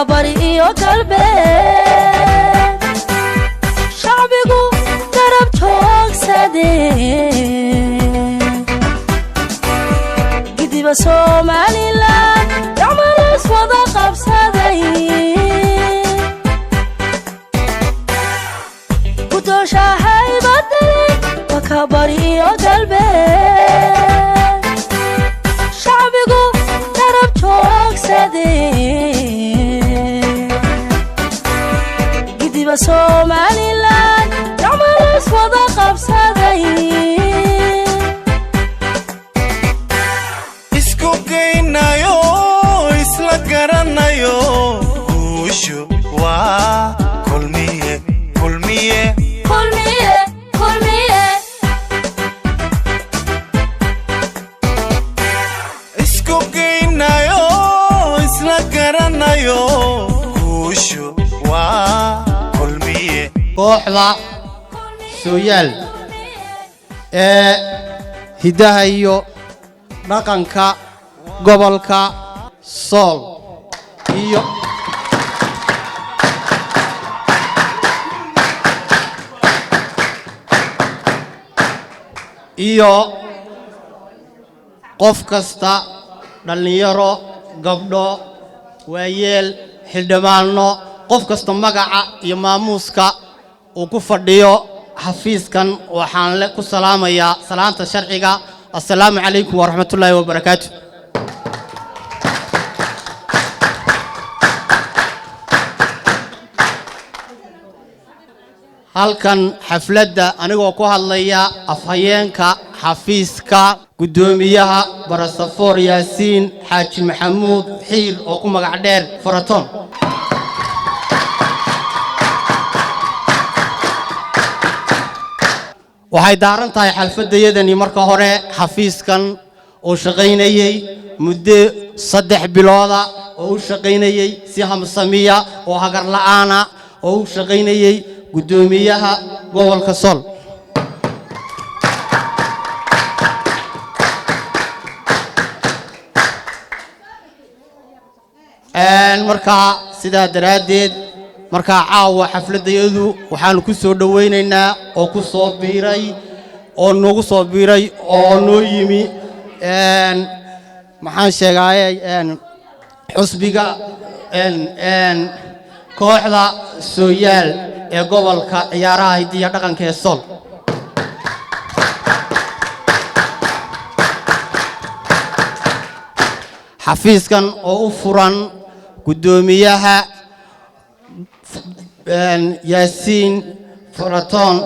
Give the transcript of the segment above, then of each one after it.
وكبري وقلبي شعبيقو قرب جوك سادين قدي بسومالي لان يعمل اسوضا قبسادين قدوشا هاي بدلي وكبري وقلبي شعبيقو قرب جوك سادين قدي بسومالي لان يعمل اسوضا قبسادين isku geynayo isla garanayo guushu waa kulmiye kulmiye kulmiye kulmiye isku geynayo isla garanayo guushu waa kulmiye kooxda sooyaal ee hidaha iyo dhaqanka gobolka Sool iyo qof kasta dhalinyaro gabdho waayeel xildhibaano qof kasta magaca iyo maamuuska uu ku fadhiyo xafiiskan waxaan ku salaamayaa salaanta sharciga السلام عليكم ورحمة الله وبركاته. halkan xafladda anigoo ku hadlaya afhayeenka xafiiska gudoomiyaha Barasafoor Yaasiin Xaaji Maxamuud Xiir oo ku magac dheer Faraton. waxay daaran tahay xalfadayadani marka hore xafiiskan oo shaqaynayay muddo 3 bilooda oo shaqaynayay si hamsamiya oo hagar la'aana oo shaqaynayay gudoomiyaha gobolka Sool marka sidaa daraadeed marka caawa xafladayadu waxaan ku soo dhaweynaynaa oo ku soo biiray oo noogu soo biiray oo noo yimi maxaan sheegay xusbiga kooxda sooyaal ee gobolka ciyaaraha hidiya dhaqanka ee Sool xafiiskan oo u furan gudoomiyaha Yaasiin Faraton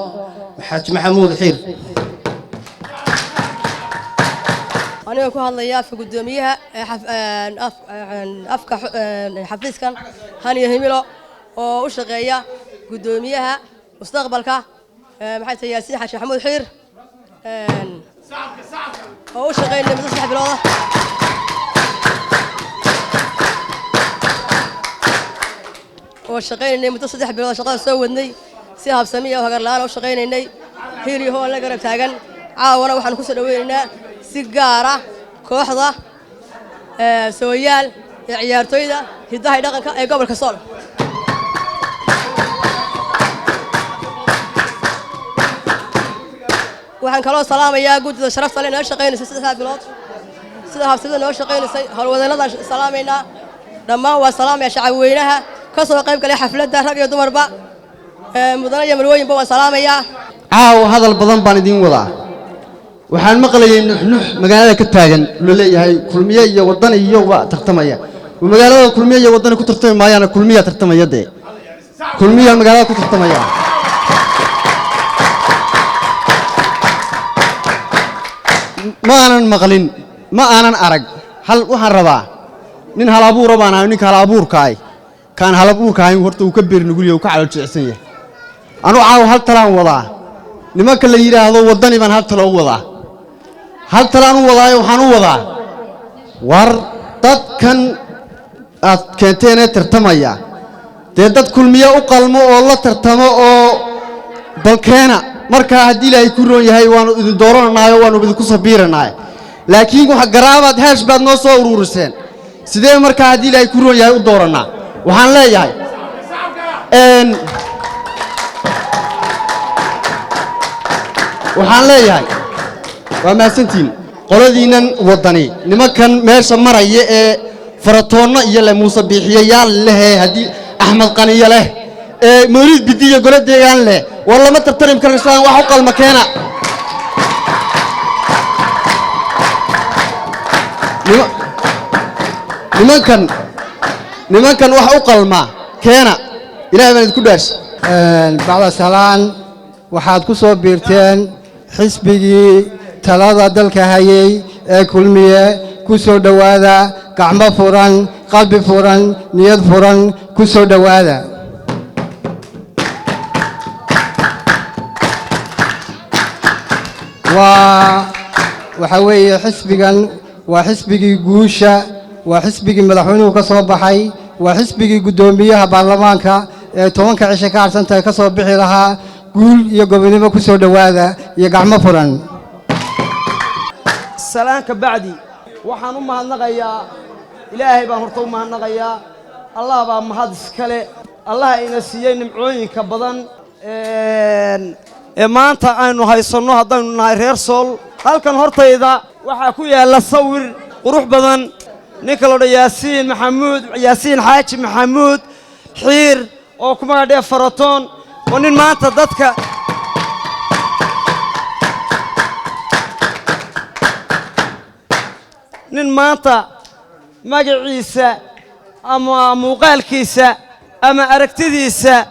Xaaji Maxamuud Xiir أنا أكون هذا يافك قدوميها أفك حفيزكن هني هميلو وشغية قدوميها مستقبلك محيط ياسين حاج محمود حير وشغية اللي متصلح بالوضع وشغية اللي متصلح بالوضع شغال سوودني سيها بسمية وهقرلان وشغية إني هيري هو اللي قرب تاجن عاونا وحنا كسر ويننا سيجارة كوحدة سويال عيارتويدا هداها دقن قبل كسول waxaan kaloo salaamayaa gudida sharafta leh noo shaqeynaysa 3 bilood sida hafsada noo shaqeynaysa hawlwadeenada salaamayna dhammaan waa salaamaya shacab weynaha ka soo qayb galay xafladda rag iyo dumarba mudana iyo marwooyinba waa salaamayaa caaw hadal badan baan idin wadaa waxaan maqlayay nuux magaalada ka taagan loo leeyahay kulmiye iyo wadan iyo waa tartamaya magaalada kulmiye iyo wadan ku tartamayaan kulmiye tartamaya de kulmiye magaalada ku tartamaya ma aanan maqlin ma aanan arag hal waxaan rabaa nin hal abuur baan ahay nin hal abuurkaay kan hal abuurkaay horta uu ka beer nugul yahay ka calo jecsan yahay anu caaw hal talaan wadaa nimanka la yiraahdo wadani baan hal talo wadaa hal talaan wadaayo waxaan u wadaa war dadkan aad keenteen tartamaya dee dad kulmiye u qalmo oo la tartamo oo balkeena marka hadii ilaahay ku roon yahay waanu idin dooranaayo waanu idin ku sabiiranaay laakiin waxa garaabaad heesh baad noo soo uruuriseen sidee marka hadii ilaahay ku roon yahay u dooranaa waxaan leeyahay waa mahadsantiin qoladiinnan waddani nimankan meesha maraya ee faratoonno iyo le muuse biixiyayaal leh haddii axmed qaniyo leh ee mawlid bidiyo golo deegaan leh war lama tartarim karasaan wax u qalma keena nimankan wax u qalma keena ilaahay baan idinku dhaashay bacda salaan waxaad ku soo biirteen xisbigii talada dalka hayay ee kulmiye ku soo dhowaada gacmo furan qalbi furan niyad furan ku soo dhowaada waxa weeye xisbigan waa xisbigii guusha waa xisbigii madaxweynuhu ka soo baxay waa xisbigii guddoomiyaha baarlamaanka ee 10 cisho ka harsantahay ka soo bixi lahaa guul iyo gobonimo ku soo dhowaada iyo gacmo furan salaanka bacdi waxaan u mahadnaqayaa ilaahay baan horta u mahadnaqayaa allah baa mahad iskale allah ina siiyey nimcooyinka badan ee maanta aynu haysanno haddaynu nahay reer sool halkan hortayda waxaa ku yaalla sawir qurux badan ninka la odhan yaasiin xaaji maxamuud xiir oo ku magac dheh faratoon oo nin maanta dadka nin maanta magaciisa ama muuqaalkiisa ama aragtidiisa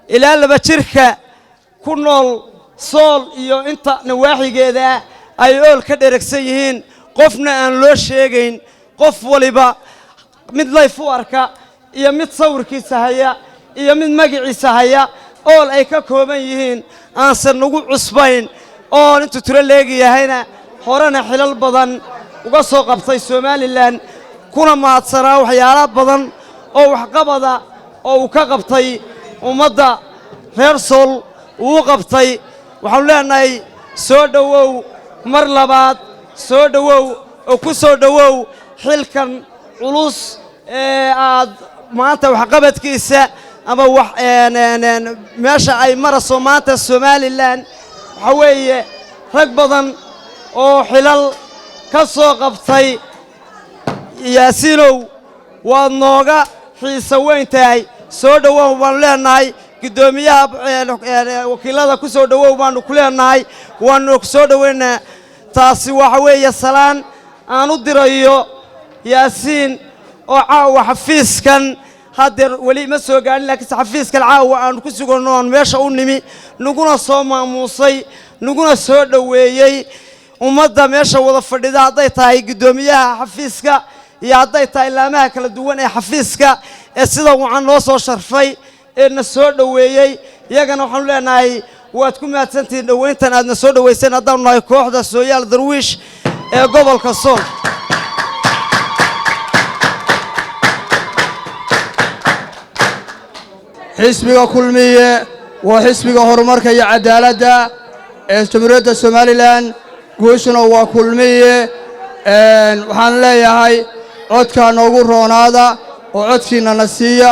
ilaa 2 jirka ku nool sool iyo inta nawaaxigeeda ay ool ka dheregsan yihiin qofna aan loo sheegayn qof waliba mid layf u arka iyo mid sawirkiisa haya iyo mid magaciisa haya ool ay ka kooban yihiin aansan nagu cusbayn oo intuu tiro leegayahayna horena xilal badan uga soo qabtay Soomaaliland kuna mahadsanaa waxyaalo badan oo waxqabada oo uu ka qabtay ummadda reer sool uu qabtay waxaan leenahay soo dhawow mar labaad soo dhawow oo ku soo dhawow xilkan culus ee aad maanta waxqabadkiisa ama wax meesha ay marayso maanta Soomaaliland waxa weeye rag badan oo xilal ka soo qabtay yaasiinow waad nooga xiisa weyn tahay soo dhawow waan leenahay gudoomiyaha wakiilada ku soo dhawow baanu ku leenahay waanu ku soo dhaweynaa taasi waxa weeye salaan aan u dirayo yaasiin oo caawa xafiiskan hadeer wali ma soo gaarin laakiin xafiiskan caawa aan ku suganno meesha u nimi nuguna soo maamuusay nuguna soo dhaweeyay ummadda meesha wada fadhida hadday tahay gudoomiyaha xafiiska iyo hadday tahay laamaha kala duwan ee xafiiska ee sida wacan noo soo sharfay ee na soo dhaweeyay iyagana waxaan leenahay waad ku mahadsantihiin dhaweyntan aadna soo dhaweyseen haddaan nahay kooxda Sooyaal Darwiish ee gobolka Sool xisbiga kulmiye waa xisbiga horumarka iyo cadaaladda ee jamhuuriyadda Soomaaliland guushuna waa kulmiye waxaan leeyahay codka noogu roonaada oo codkiina na siiya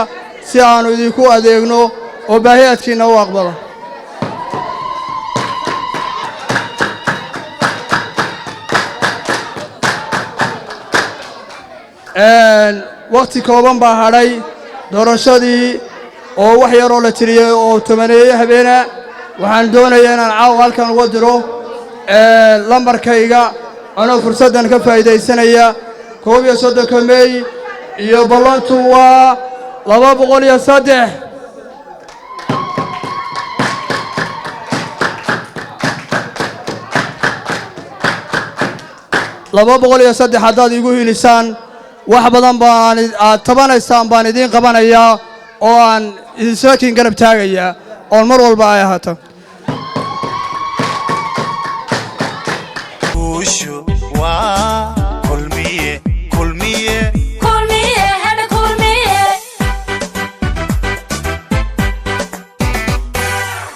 si aanu idinku adeegno oo baahiyaadkiina u aqbalo waqti kooban baa hadhay doorashadii oo wax yar oo la tiriyay oo 8 habeena waxaan doonayaa inaan caaw halkan uga diro lambarkayga anoo fursaddan ka faa'iidaysanaya 31 May iyo ballantu waa 203 203 haddaad igu hilisaan wax badan baan aad tabanaysaan baan idiin qabanayaa oo aan idin saakin garab taagayaa oo mar walba ay ahaato guushu waa kulmiye